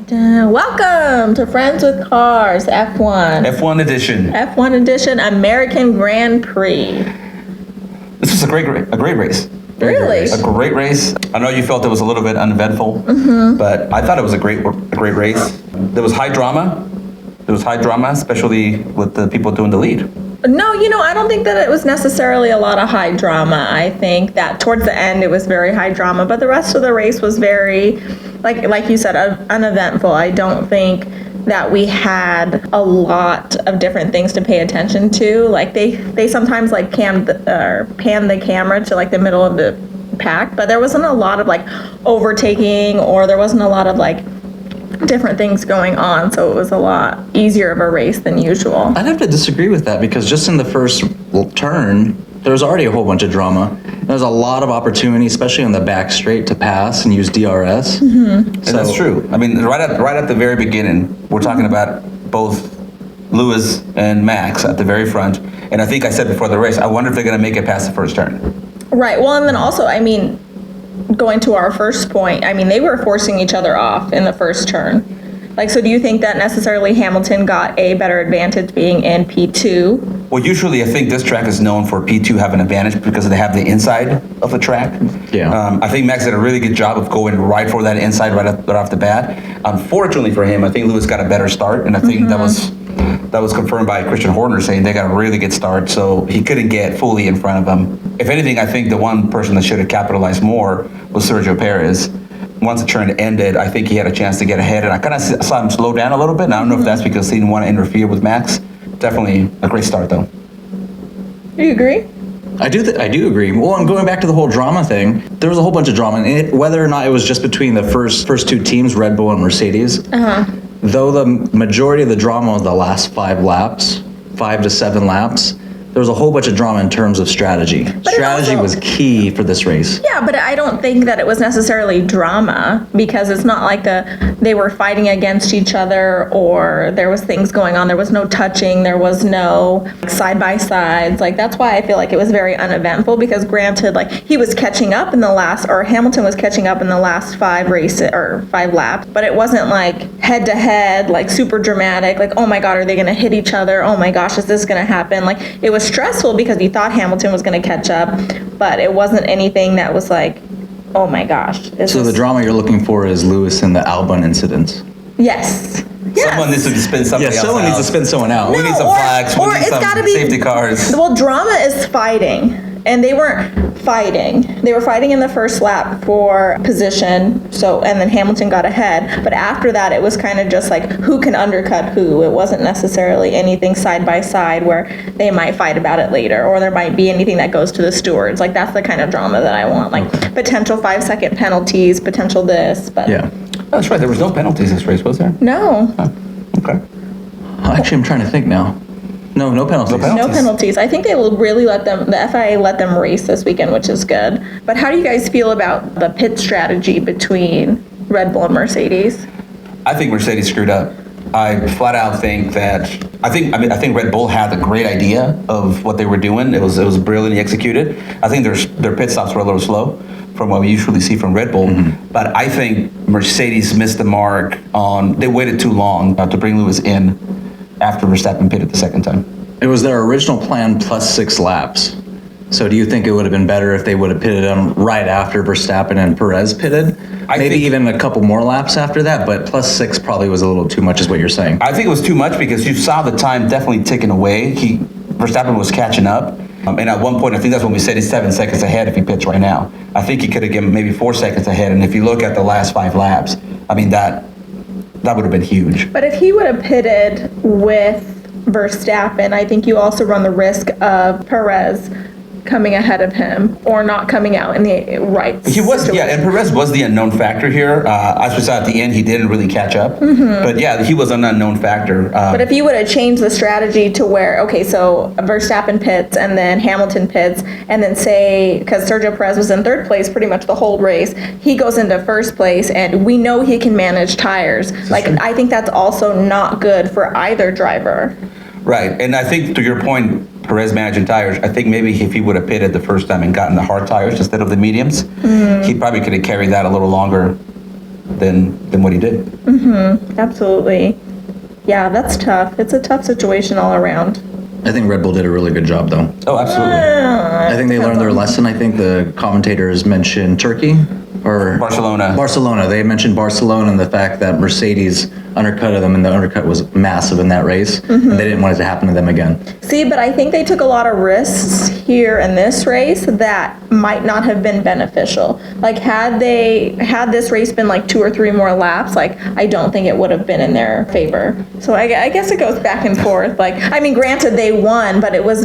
dun. Welcome to Friends with Cars, F1. F1 edition. F1 edition, American Grand Prix. This was a great race. Really? A great race. I know you felt it was a little bit uneventful, but I thought it was a great race. There was high drama. Especially with the people doing the lead. No, I don't think that it was necessarily a lot of high drama. I think that towards the end it was very high drama, but the rest of the race was very, like you said, uneventful. I don't think that we had a lot of different things to pay attention to. Like they sometimes pan the camera to the middle of the pack, but there wasn't a lot of overtaking, or there wasn't a lot of different things going on, so it was a lot easier of a race than usual. I'd have to disagree with that, because just in the first turn, there was already a whole bunch of drama. There's a lot of opportunity, especially on the back straight, to pass and use DRS. And that's true. I mean, right at the very beginning, we're talking about both Lewis and Max at the very front, and I think I said before the race, I wonder if they're going to make it past the first turn. Right. Well, and then also, going to our first point, they were forcing each other off in the first turn. So do you think that necessarily Hamilton got a better advantage being in P2? Well, usually I think this track is known for P2 having an advantage because they have the inside of the track. Yeah. I think Max did a really good job of going right for that inside right off the bat. Unfortunately for him, I think Lewis got a better start, and I think that was confirmed by Christian Horner saying they got a really good start, so he couldn't get fully in front of him. If anything, I think the one person that should have capitalized more was Sergio Perez. Once the turn ended, I think he had a chance to get ahead, and I kind of saw him slow down a little bit, and I don't know if that's because he didn't want to interfere with Max. Definitely a great start, though. Do you agree? I do agree. Well, and going back to the whole drama thing, there was a whole bunch of drama, and whether or not it was just between the first two teams, Red Bull and Mercedes, though the majority of the drama was the last 5 to 7 laps, there was a whole bunch of drama in terms of strategy. But strategy was key for this race. Yeah, but I don't think that it was necessarily drama, because it's not like they were fighting against each other, or there was things going on. There was no touching. There was no side-by-sides. That's why I feel like it was very uneventful, because granted, he was catching up in the last, or Hamilton was catching up in the last 5 races, or 5 laps, but it wasn't head-to-head, super dramatic, oh my God, are they going to hit each other? Oh my gosh, is this going to happen? It was stressful because you thought Hamilton was going to catch up, but it wasn't anything that was oh my gosh. So the drama you're looking for is Lewis and the Albon incident. Yes. Someone needs to spin something else someone needs to spin someone out. We need some flags. We need some safety cars. Well, drama is fighting, and they weren't fighting. They were fighting in the first lap for position, and then Hamilton got ahead. But after that, it was kind of just who can undercut who. It wasn't necessarily anything side by side where they might fight about it later, or there might be anything that goes to the stewards. That's the kind of drama that I want. Potential 5-second penalties, potential this. But yeah. That's right. There was no penalties this race, was there? No. Oh, okay. Actually, I'm trying to think now. No penalties. No penalties. I think they will really the FIA let them race this weekend, which is good. But how do you guys feel about the pit strategy between Red Bull and Mercedes? I think Mercedes screwed up. I flat out think that I think Red Bull had a great idea of what they were doing. It was brilliantly executed. I think their pit stops were a little slow from what we usually see from Red Bull. But I think Mercedes missed the mark they waited too long to bring Lewis in after Verstappen pitted the second time. It was their original plan plus 6 laps. So do you think it would have been better if they would have pitted him right after Verstappen and Perez pitted? Maybe even a couple more laps after that, but plus 6 probably was a little too much is what you're saying. I think it was too much because you saw the time definitely ticking away. Verstappen was catching up. And at one point, I think that's when we said he's 7 seconds ahead if he pits right now. I think he could have given maybe 4 seconds ahead. And if you look at the last 5 laps, that would have been huge. But if he would have pitted with Verstappen, I think you also run the risk of Perez coming ahead of him or not coming out in the right situation. And Perez was the unknown factor here. As we saw at the end, he didn't really catch up. But yeah, he was an unknown factor. But if you would have changed the strategy to where, so Verstappen pits and then Hamilton pits, and then say, because Sergio Perez was in 3rd place pretty much the whole race, he goes into 1st place, and we know he can manage tires. I think that's also not good for either driver. Right, and I think to your point, Perez managing tires, I think maybe if he would have pitted the first time and gotten the hard tires instead of the mediums, he probably could have carried that a little longer than what he did. Absolutely. Yeah, that's tough. It's a tough situation all around. I think Red Bull did a really good job, though. Oh, absolutely. I think they learned their lesson. I think the commentators mentioned Turkey or Barcelona. They mentioned Barcelona and the fact that Mercedes undercutted them, and the undercut was massive in that race, and they didn't want it to happen to them again. See, but I think they took a lot of risks here in this race that might not have been beneficial. Like, had this race been like 2 or 3 more laps, like, I don't think it would have been in their favor. So I guess it goes back and forth. Like, I mean, granted they won, but it was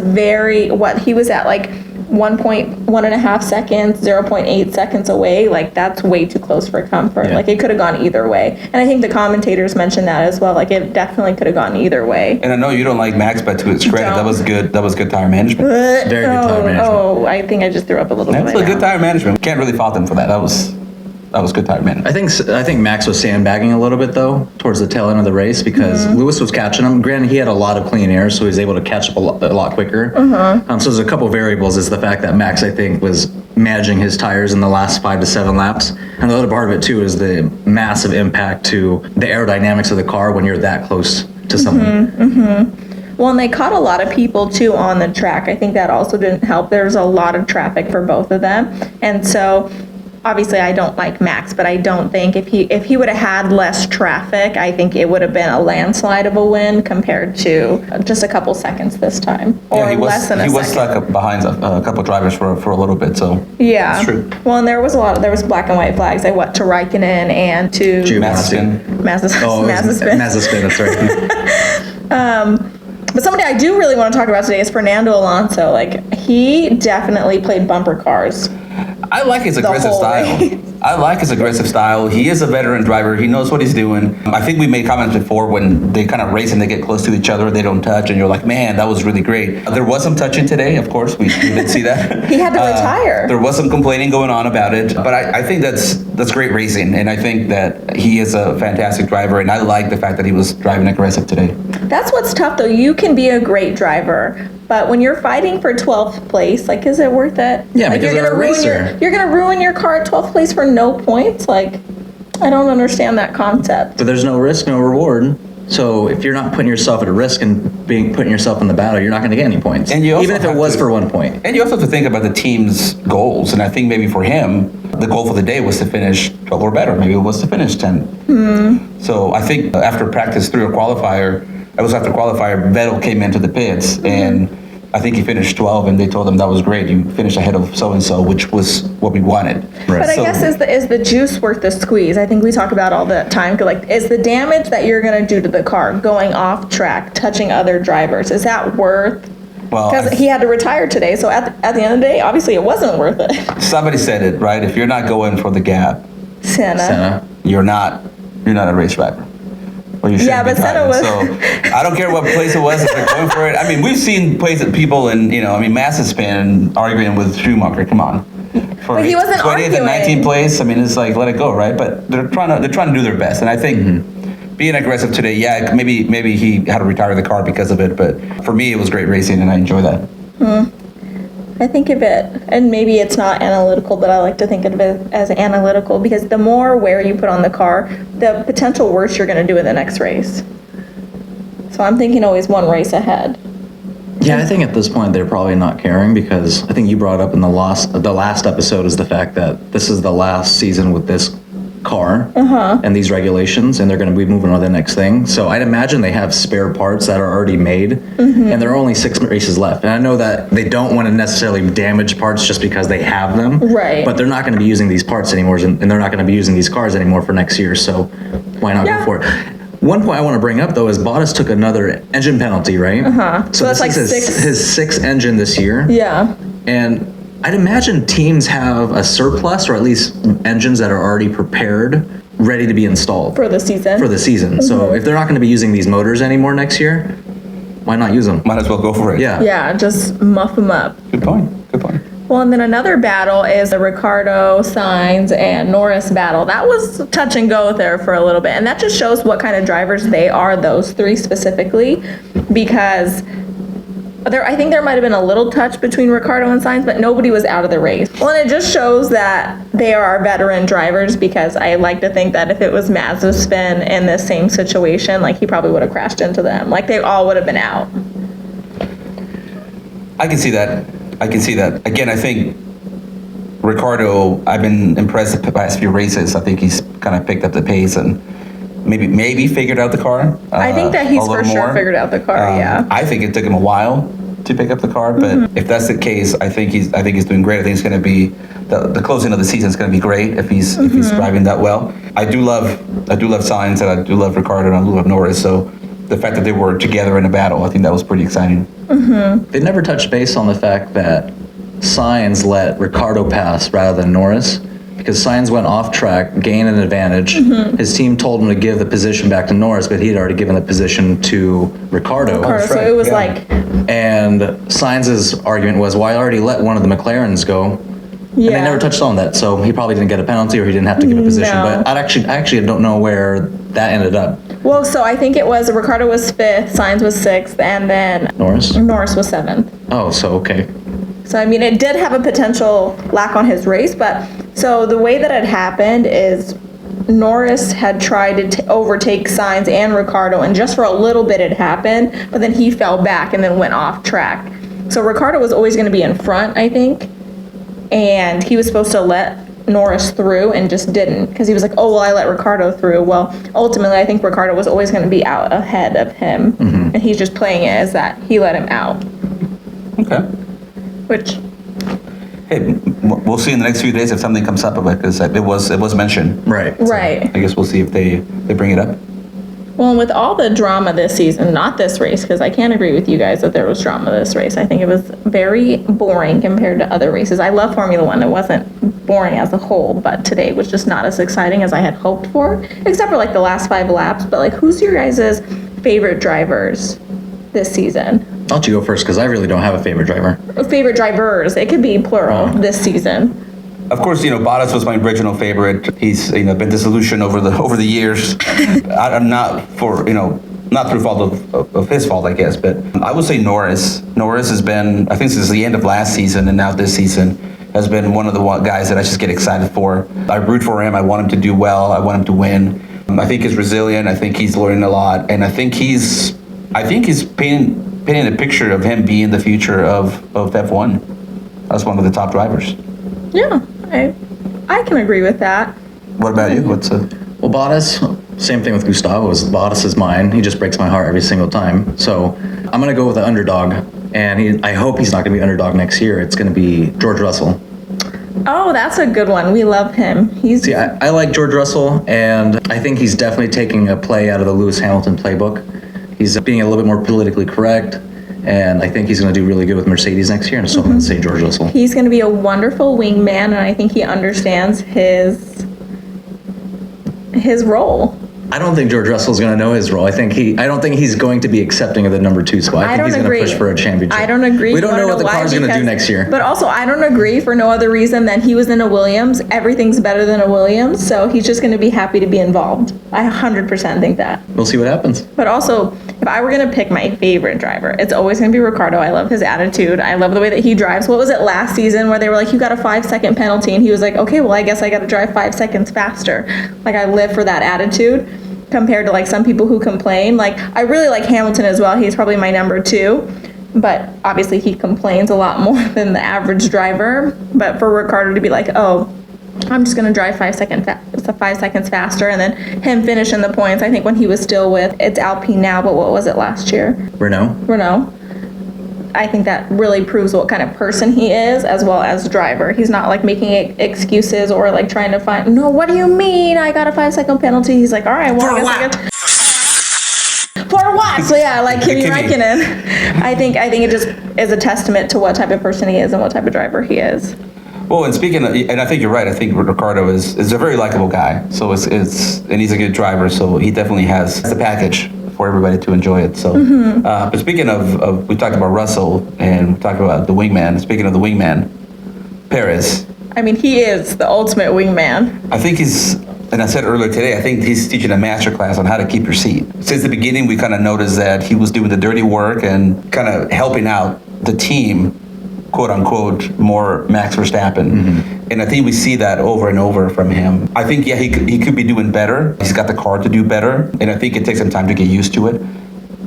he was at like 1.5 seconds, 0.8 seconds away. Like, that's way too close for comfort. Yeah. Like, it could have gone either way. And I think the commentators mentioned that as well. Like, it definitely could have gone either way. And I know you don't like Max, but to his credit, that was good. That was good tire management. Very good tire management. Oh, I think I just threw up a little bit. That's a good tire management. We can't really fault them for that. That was good tire management. I think Max was sandbagging a little bit, though, towards the tail end of the race, because Lewis was catching him. Granted, he had a lot of clean air, so he was able to catch up a lot quicker. So there's a couple variables. Is the fact that Max, I think, was managing his tires in the last 5 to 7 laps. And the other part of it, too, is the massive impact to the aerodynamics of the car when you're that close to someone. Well, and they caught a lot of people, too, on the track. I think that also didn't help. There's a lot of traffic for both of them. And so, obviously, I don't like Max, but I don't think if he would have had less traffic, I think it would have been a landslide of a win compared to just a couple seconds this time, or less than a second. He was stuck behind a couple drivers for a little bit, so yeah, it's true. Well, and there was black and white flags. I went to Raikkonen and to Mazepin. Mazepin, that's right. But somebody I do really want to talk about today is Fernando Alonso. Like, he definitely played bumper cars. I like his aggressive style. He is a veteran driver. He knows what he's doing. I think we made comments before when they kind of race and they get close to each other, they don't touch, and you're like, man, that was really great. There was some touching today, of course. We did see that. He had to retire. There was some complaining going on about it, but I think that's great racing, and I think that he is a fantastic driver, and I like the fact that he was driving aggressive today. That's what's tough, though. You can be a great driver, but when you're fighting for 12th place, like, is it worth it? Yeah, like, because you're a racer. You're going to ruin your car at 12th place for no points? Like, I don't understand that concept. But there's no risk, no reward. So if you're not putting yourself at a risk and putting yourself in the battle, you're not going to get any points. And even if it was for 1 point. And you also have to think about the team's goals. And I think maybe for him, the goal for the day was to finish 12 or better. Maybe it was to finish 10. So I think after practice 3 or qualifier, Vettel came into the pits, and I think he finished 12, and they told him that was great. You finished ahead of so-and-so, which was what we wanted. Right. But I guess is the juice worth the squeeze? I think we talk about all the time. Like, is the damage that you're going to do to the car, going off track, touching other drivers, is that worth? Because he had to retire today, so at the end of the day, obviously it wasn't worth it. Somebody said it, right? If you're not going for the gap, Senna. You're not a race driver. Yeah, but Senna was. So I don't care what place it was, if they're going for it. I mean, we've seen people in, Mazepin arguing with Schumacher. Come on. For but he wasn't 20th arguing. and 19th place, I mean, it's like, let it go, right? But they're trying to do their best. And I think being aggressive today, yeah, maybe he had to retire the car because of it. But for me, it was great racing, and I enjoy that. I think of it, and maybe it's not analytical, but I like to think of it as analytical, because the more wear you put on the car, the potential worse you're going to do in the next race. So I'm thinking always one race ahead. Yeah, I think at this point they're probably not caring, because I think you brought up in the last episode is the fact that this is the last season with this car and these regulations, and they're going to be moving on to the next thing. So I'd imagine they have spare parts that are already made, and there are only 6 races left. And I know that they don't want to necessarily damage parts just because they have them, right? But they're not going to be using these parts anymore, and they're not going to be using these cars anymore for next year. So why not go for it? One point I want to bring up, though, is Bottas took another engine penalty, right? So that's this like is his sixth engine this year. Yeah. And I'd imagine teams have a surplus, or at least engines that are already prepared, ready to be installed. For the season. So if they're not going to be using these motors anymore next year, why not use them? Might as well go for it. Yeah. Yeah, just muff them up. Good point. Well, and then another battle is the Ricciardo, Sainz, and Norris battle. That was touch and go there for a little bit. And that just shows what kind of drivers they are, those three specifically, because I think there might have been a little touch between Ricciardo and Sainz, but nobody was out of the race. Well, and it just shows that they are veteran drivers, because I like to think that if it was Mazepin in this same situation, like he probably would have crashed into them. Like they all would have been out. I can see that. Again, I think Ricciardo, I've been impressed the past few races. I think he's kind of picked up the pace and maybe figured out the car. I think that he's for sure figured out the car, yeah. I think it took him a while to pick up the car, but if that's the case, I think he's doing great. I think it's going to be the closing of the season is going to be great if he's driving that well. I do love Sainz, and I do love Ricciardo, and I do love Norris. So the fact that they were together in a battle, I think that was pretty exciting. They never touched base on the fact that Sainz let Ricciardo pass rather than Norris, because Sainz went off track, gained an advantage. His team told him to give the position back to Norris, but he had already given the position to Ricciardo. So it was like... And Sainz's argument was, well, I already let one of the McLarens go. And they never touched on that, so he probably didn't get a penalty, or he didn't have to give a position. No. But I actually don't know where that ended up. Well, so I think it was Ricciardo was 5th, Sainz was 6th, and then Norris was 7th. Oh, so okay. So, I mean, it did have a potential lack on his race, but so the way that it happened is Norris had tried to overtake Sainz and Ricciardo, and just for a little bit it happened, but then he fell back and then went off track. So Ricciardo was always going to be in front, I think, and he was supposed to let Norris through and just didn't, because he was like, oh, well, I let Ricciardo through. Well, ultimately, I think Ricciardo was always going to be out ahead of him, and he's just playing it as that he let him out. Okay. Which, hey, we'll see in the next few days if something comes up about it, because it was mentioned. Right. right. I guess we'll see if they bring it up. Well, and with all the drama this season, not this race, because I can't agree with you guys that there was drama this race. I think it was very boring compared to other races. I love Formula One. It wasn't boring as a whole, but today was just not as exciting as I had hoped for, except for like the last 5 laps. But like, who's your guys' favorite drivers this season? I'll let you go first, because I really don't have a favorite driver. Favorite drivers. It could be plural this season. Of course, Bottas was my original favorite. He's been disillusioned over the years. I'm not through fault of his fault, I guess, but I would say Norris. Norris has been, I think since the end of last season and now this season, has been one of the guys that I just get excited for. I root for him. I want him to do well. I want him to win. I think he's resilient. I think he's learning a lot, and I think he's painting a picture of him being the future of F1 as one of the top drivers. Yeah, I can agree with that. What about you? Well, Bottas, same thing with Gustavo. Bottas is mine. He just breaks my heart every single time. So I'm going to go with the underdog, and I hope he's not going to be underdog next year. It's going to be George Russell. Oh, that's a good one. We love him. See, I like George Russell, and I think he's definitely taking a play out of the Lewis Hamilton playbook. He's being a little bit more politically correct, and I think he's going to do really good with Mercedes next year, and so I'm going to say George Russell. He's going to be a wonderful wingman, and I think he understands his role. I don't think George Russell's going to know his role. I don't think he's going to be accepting of the number 2 spot. I think he's going to push for a championship. I don't agree. We don't know what the car's going to do next year. But also, I don't agree for no other reason than he was in a Williams. Everything's better than a Williams, so he's just going to be happy to be involved. I 100% think that. We'll see what happens. But also, if I were going to pick my favorite driver, it's always going to be Ricciardo. I love his attitude. I love the way that he drives. What was it last season where they were like, you got a 5-second penalty, and he was like, okay, well, I guess I got to drive 5 seconds faster. Like, I live for that attitude. Compared to like some people who complain. Like, I really like Hamilton as well. He's probably my number 2, but obviously he complains a lot more than the average driver. But for Ricciardo to be like, oh, I'm just gonna drive 5 seconds faster, and then him finish in the points. I think when he was still with, it's Alpine now, but what was it last year? Renault. I think that really proves what kind of person he is as well as driver. He's not like making excuses or like trying to find, no, what do you mean? I got a 5-second penalty. He's like, all right, well, I guess for what? So yeah, like Kimi Raikkonen. I think it just is a testament to what type of person he is and what type of driver he is. Well, and speaking of, and I think you're right. I think Ricciardo is a very likable guy. So and he's a good driver. So he definitely has the package for everybody to enjoy it. So, but speaking of, we talked about Russell and we talked about the wingman. Speaking of the wingman, Perez. I mean, he is the ultimate wingman. I think he's and I said earlier today, I think he's teaching a masterclass on how to keep your seat. Since the beginning, we kind of noticed that he was doing the dirty work and kind of helping out the team, quote unquote, more Max Verstappen. And I think we see that over and over from him. I think, yeah, he could be doing better. He's got the car to do better. And I think it takes some time to get used to it.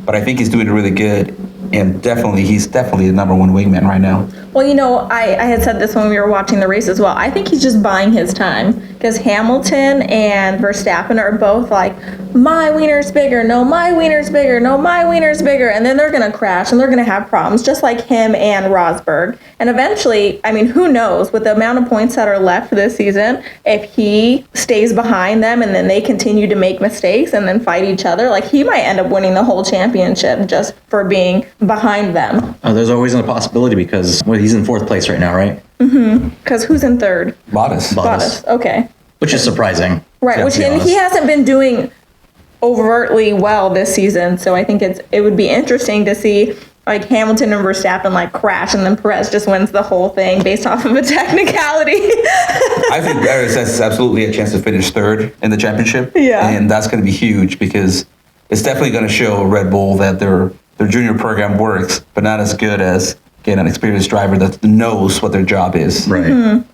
But I think he's doing really good. And he's definitely the number one wingman right now. Well, you know, I had said this when we were watching the race as well. I think he's just buying his time because Hamilton and Verstappen are both like, my wiener's bigger, no, my wiener's bigger, no, my wiener's bigger. And then they're going to crash and they're going to have problems, just like him and Rosberg. And eventually, I mean, who knows, with the amount of points that are left this season, if he stays behind them and then they continue to make mistakes and then fight each other, like he might end up winning the whole championship just for being behind them. There's always a possibility because he's in 4th place right now, right? Because who's in 3rd? Bottas. Okay. Which is surprising. Right, to which be honest. he hasn't been doing overtly well this season. So I think it would be interesting to see like Hamilton and Verstappen like crash and then Perez just wins the whole thing based off of a technicality. I think Perez has absolutely a chance to finish 3rd in the championship. Yeah. And that's going to be huge because it's definitely going to show Red Bull that their junior program works, but not as good as getting an experienced driver that knows what their job is. Right.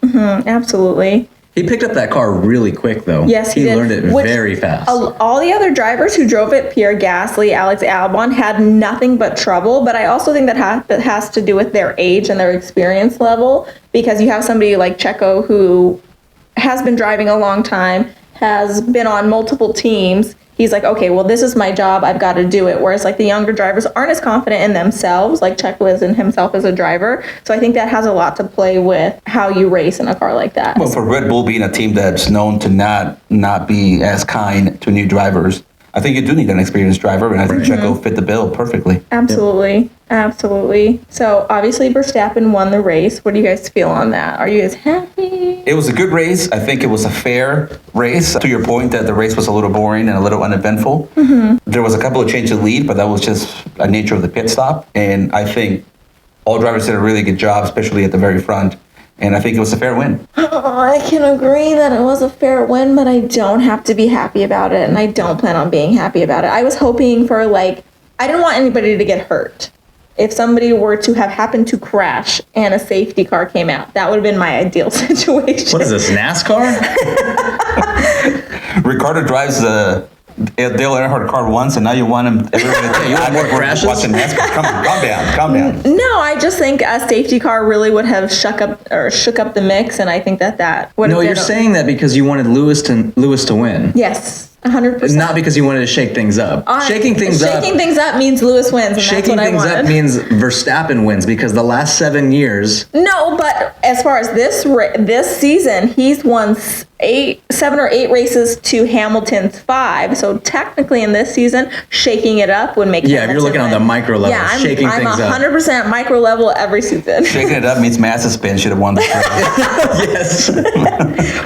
Absolutely. He picked up that car really quick, though. Yes, he did. learned it very fast. All the other drivers who drove it, Pierre Gasly, Alex Albon, had nothing but trouble. But I also think that has to do with their age and their experience level, because you have somebody like Checo who has been driving a long time, has been on multiple teams. He's like, okay, well, this is my job. I've got to do it. Whereas like the younger drivers aren't as confident in themselves, like Checo is in himself as a driver. So I think that has a lot to play with how you race in a car like that. Well, for Red Bull being a team that's known to not be as kind to new drivers, I think you do need an experienced driver, and I think Checo fit the bill perfectly. Absolutely. Absolutely. So obviously Verstappen won the race. What do you guys feel on that? Are you guys happy? It was a good race. I think it was a fair race. To your point that the race was a little boring and a little uneventful. There was a couple of changes of lead, but that was just a nature of the pit stop. And I think all drivers did a really good job, especially at the very front. And I think it was a fair win. I can agree that it was a fair win, but I don't have to be happy about it, and I don't plan on being happy about it. I was hoping for, like, I didn't want anybody to get hurt. If somebody were to have happened to crash and a safety car came out, that would have been my ideal situation. What is this, NASCAR? Ricardo drives the Dale Earnhardt car once, and now you want him. You want more crashes? Watching NASCAR. Calm down. No, I just think a safety car really would have shook up the mix, and I think that would have No, been you're saying that because you wanted Lewis to win. Yes. 100%. Not because you wanted to shake things up. Shaking things up means Lewis wins, and Shaking that's what I things wanted. up means Verstappen wins because the last 7 years. No, but as far as this season, he's won 7 or 8 races to Hamilton's 5. So technically, in this season, shaking it up would make. Yeah, if you're looking on the micro level, shaking things up. I'm 100% micro level every season. Shaking it up means Mazepin should have won the race. Yes.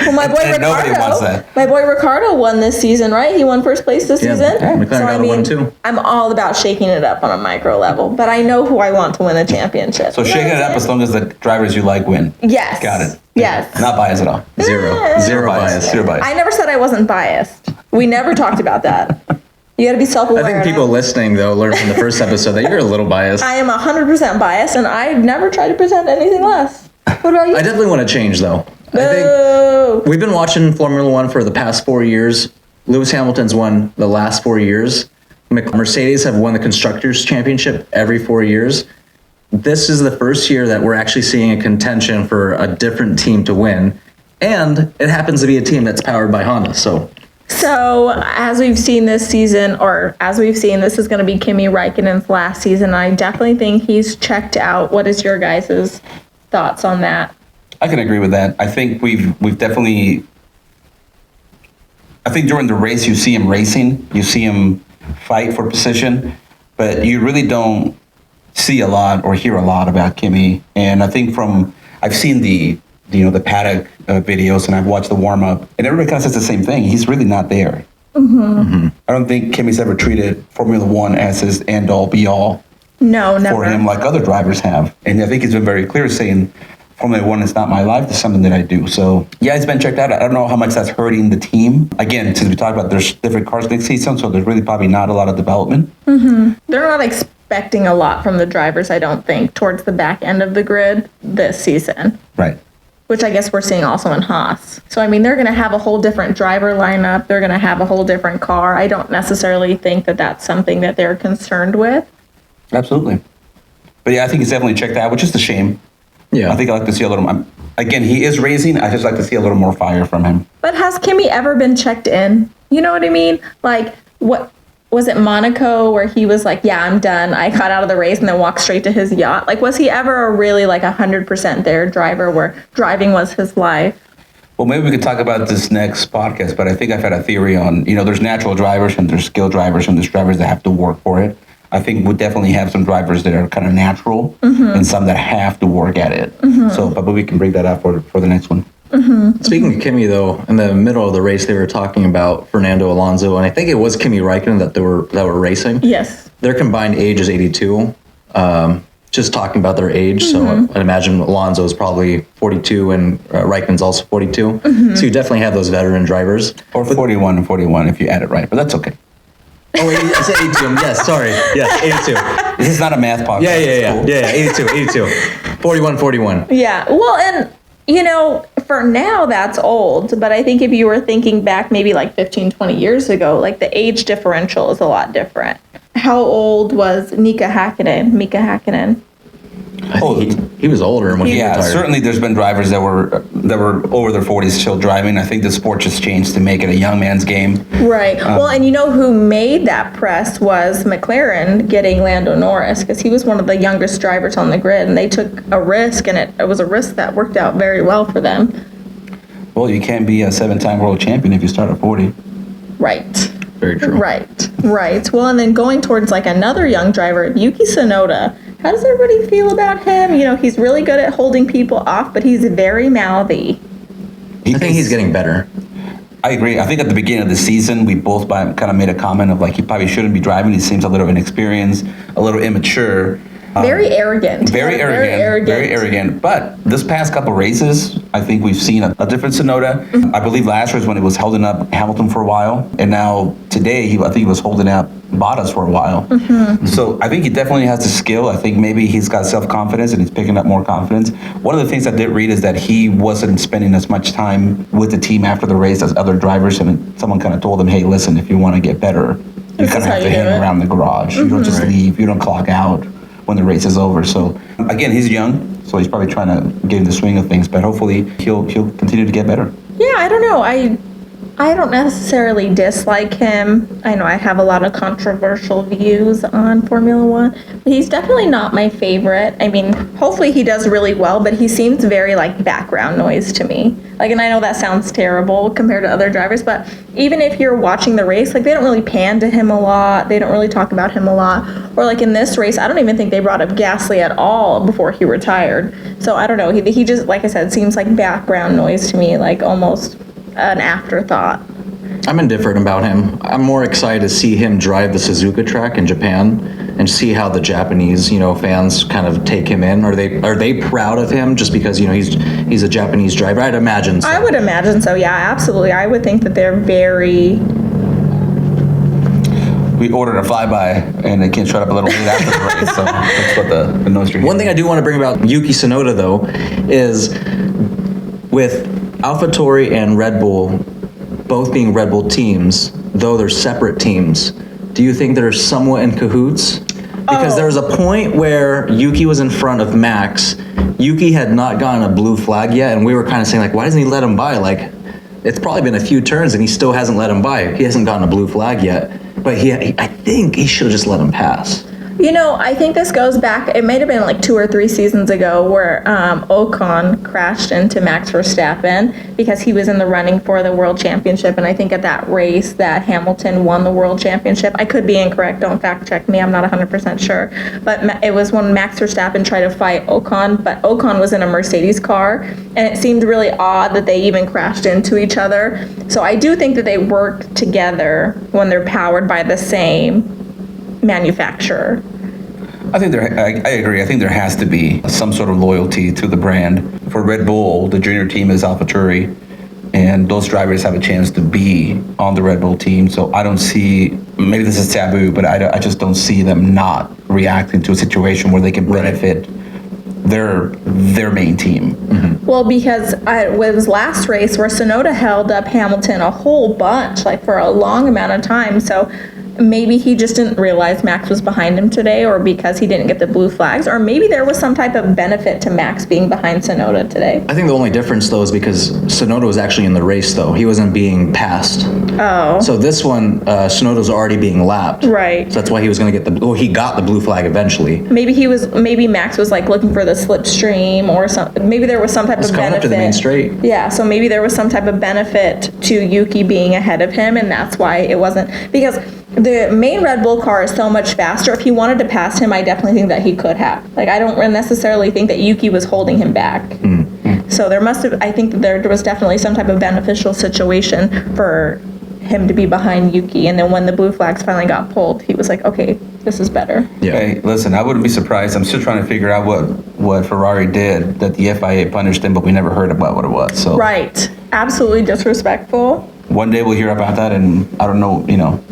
Well, my boy And nobody wants that. My boy Ricardo won this season, right? He won first place this season. Yeah, McLaren got a 1-2. I'm all about shaking it up on a micro level, but I know who I want to win the championship. So shaking it up as long as the drivers you like win. Yes. Got it. Yes. Not biased at all. Zero bias. Zero bias. I never said I wasn't biased. We never talked about that. You got to be self-aware. I think people listening, though, learned from the first episode that you're a little biased. I am 100% biased, and I never try to present anything less. What about you? I definitely want to change, though. I Boo. think we've been watching Formula One for the past 4 years. Lewis Hamilton's won the last 4 years. Mercedes have won the Constructors' Championship every 4 years. This is the first year that we're actually seeing a contention for a different team to win. And it happens to be a team that's powered by Honda, So as we've seen this season, this is going to be Kimi Raikkonen's last season. I definitely think he's checked out. What is your guys' thoughts on that? I can agree with that. I think we've definitely. I think during the race you see him racing, you see him fight for position, but you really don't see a lot or hear a lot about Kimi. And I think I've seen the paddock videos and I've watched the warm up, and everybody kind of says the same thing. He's really not there. I don't think Kimi's ever treated Formula One as his end all be all. No, never. For him, like other drivers have. And I think he's been very clear saying Formula One is not my life. It's something that I do. So yeah, it's been checked out. I don't know how much that's hurting the team. Again, since we talked about there's different cars next season, so there's really probably not a lot of development. They're not expecting a lot from the drivers, I don't think, towards the back end of the grid this season. Right. Which I guess we're seeing also in Haas. So, I mean, they're going to have a whole different driver lineup. They're going to have a whole different car. I don't necessarily think that that's something that they're concerned with. Absolutely. But yeah, I think he's definitely checked out, which is a shame. Yeah. I think I'd like to see a little. Again, he is racing. I just like to see a little more fire from him. But has Kimi ever been checked in? You know what I mean? Like, what was it, Monaco, where he was like, yeah, I'm done. I got out of the race and then walked straight to his yacht. Like, was he ever a really like 100% there driver where driving was his life? Well, maybe we could talk about this next podcast, but I think I've had a theory on, there's natural drivers and there's skill drivers and there's drivers that have to work for it. I think we'll definitely have some drivers that are kind of natural and some that have to work at it. So, but we can bring that up for the next one. Speaking of Kimi, though, in the middle of the race, they were talking about Fernando Alonso, and I think it was Kimi Raikkonen that were racing. Yes. Their combined age is 82. Just talking about their age, so I'd imagine Alonso is probably 42 and Raikkonen's also 42. So you definitely have those veteran drivers. Or 41 and 41 if you add it right, but that's okay. Oh, wait, I said 82. Yes, sorry. Yes, 82. This is not a math podcast. Yeah, 82. 41. Yeah. Well, and, for now, that's old. But I think if you were thinking back maybe like 15, 20 years ago, like the age differential is a lot different. How old was Mika Häkkinen? Oh, he was older when he yeah, retired. certainly there's been drivers that were over their 40s still driving. I think the sport just changed to make it a young man's game. Right. Well, and who made that press was McLaren getting Lando Norris, because he was one of the youngest drivers on the grid, and they took a risk, and it was a risk that worked out very well for them. Well, you can't be a 7-time world champion if you start at 40. Right. Very true. Right. Well, and then going towards like another young driver, Yuki Tsunoda. How does everybody feel about him? He's really good at holding people off, but he's very mouthy. I think he's getting better. I agree. I think at the beginning of the season, we both kind of made a comment of like he probably shouldn't be driving. He seems a little inexperienced, a little immature. Very arrogant. Very arrogant. But this past couple races, I think we've seen a different Tsunoda. I believe last year is when he was holding up Hamilton for a while, and now today I think he was holding up Bottas for a while. So I think he definitely has the skill. I think maybe he's got self-confidence and he's picking up more confidence. One of the things I did read is that he wasn't spending as much time with the team after the race as other drivers, and someone kind of told him, hey, listen, if you want to get better, you kind of have to hang around the garage. You don't just leave. You don't clock out when the race is over. So again, he's young, so he's probably trying to get in the swing of things, but hopefully he'll continue to get better. Yeah, I don't know. I don't necessarily dislike him. I know I have a lot of controversial views on Formula One, but he's definitely not my favorite. I mean, hopefully he does really well, but he seems very like background noise to me. Like, and I know that sounds terrible compared to other drivers, but even if you're watching the race, like they don't really pan to him a lot. They don't really talk about him a lot. Or like in this race, I don't even think they brought up Gasly at all before he retired. So I don't know. He just, like I said, seems like background noise to me, like almost an afterthought. I'm indifferent about him. I'm more excited to see him drive the Suzuka track in Japan and see how the Japanese, fans kind of take him in. Are they proud of him just because he's a Japanese driver? I'd imagine so. I would imagine so. Yeah, absolutely. I would think that they're very. We ordered a flyby and they can't shut up a little bit after the race, so that's what the noise you're hearing. One thing I do want to bring about Yuki Tsunoda though is with AlphaTauri and Red Bull both being Red Bull teams, though they're separate teams, do you think they're somewhat in cahoots? Because there was a point where Yuki was in front of Max. Yuki had not gotten a blue flag yet, and we were kind of saying, like, why doesn't he let him by? Like, it's probably been a few turns, and he still hasn't let him by. He hasn't gotten a blue flag yet. But I think he should have just let him pass. I think this goes back, it might have been like 2 or 3 seasons ago where Ocon crashed into Max Verstappen because he was in the running for the world championship. And I think at that race that Hamilton won the world championship. I could be incorrect. Don't fact check me. I'm not 100% sure. But it was when Max Verstappen tried to fight Ocon, but Ocon was in a Mercedes car. And it seemed really odd that they even crashed into each other. So I do think that they work together when they're powered by the same manufacturer. I think I agree. I think there has to be some sort of loyalty to the brand. For Red Bull, the junior team is AlphaTauri, and those drivers have a chance to be on the Red Bull team. So I don't see, maybe this is taboo, but I just don't see them not reacting to a situation where they can benefit their main team. Mm-hmm. Well, because it was last race where Tsunoda held up Hamilton a whole bunch, like for a long amount of time. So maybe he just didn't realize Max was behind him today, or because he didn't get the blue flags, or maybe there was some type of benefit to Max being behind Tsunoda today. I think the only difference, though, is because Tsunoda was actually in the race, though. He wasn't being passed. Oh. So this one, Tsunoda was already being lapped. Right. So that's why he was going to get he got the blue flag eventually. Maybe Max was like looking for the slipstream or something. Maybe there was some type of benefit. Coming up to the main straight. Yeah, so maybe there was some type of benefit to Yuki being ahead of him, and that's why it wasn't, because the main Red Bull car is so much faster. If he wanted to pass him, I definitely think that he could have. Like, I don't necessarily think that Yuki was holding him back. Mm-hmm. So I think there was definitely some type of beneficial situation for him to be behind Yuki. And then when the blue flags finally got pulled, he was like, okay, this is better. Yeah. Hey, listen, I wouldn't be surprised. I'm still trying to figure out what Ferrari did that the FIA punished him, but we never heard about what it was. So Right. Absolutely disrespectful. One day we'll hear about that, and I don't know,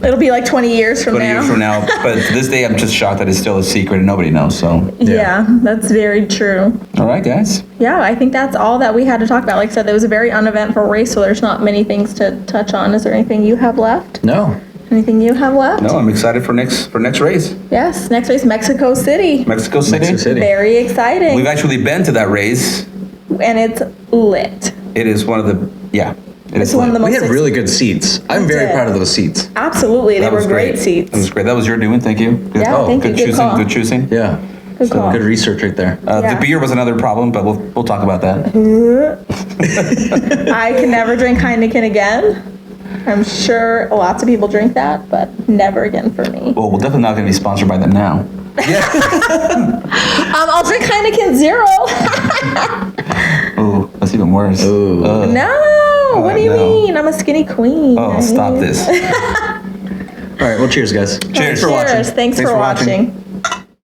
It'll be like 20 years from 20 now. years from now. But to this day, I'm just shocked that it's still a secret and nobody knows. So Yeah, that's very true. all right, guys. Yeah, I think that's all that we had to talk about. Like I said, it was a very uneventful race, so there's not many things to touch on. Is there anything you have left? No. Anything you have left? No, I'm excited for next race. Yes, next race, Mexico City. Mexico City. Mexico City. Very exciting. We've actually been to that race. And it's lit. It is one of the It's one of the most We had really good seats. I'm very did. proud of those seats. Absolutely, they That were was great seats. That was great. That was your doing. Thank you. Good, Yeah, thank you. good Good choosing. call. Good choosing. Yeah. Good call. Good research right there. Yeah. The beer was another problem, but we'll talk about that. I can never drink Heineken again. I'm sure lots of people drink that, but never again for me. Well, we're definitely not going to be sponsored by them now. I'll drink Heineken Zero. Oh, that's even worse. Ooh. No, what do you no. mean? I'm a skinny queen. Oh, stop this. All right. Well, cheers, guys. Cheers. For watching. Thanks for watching.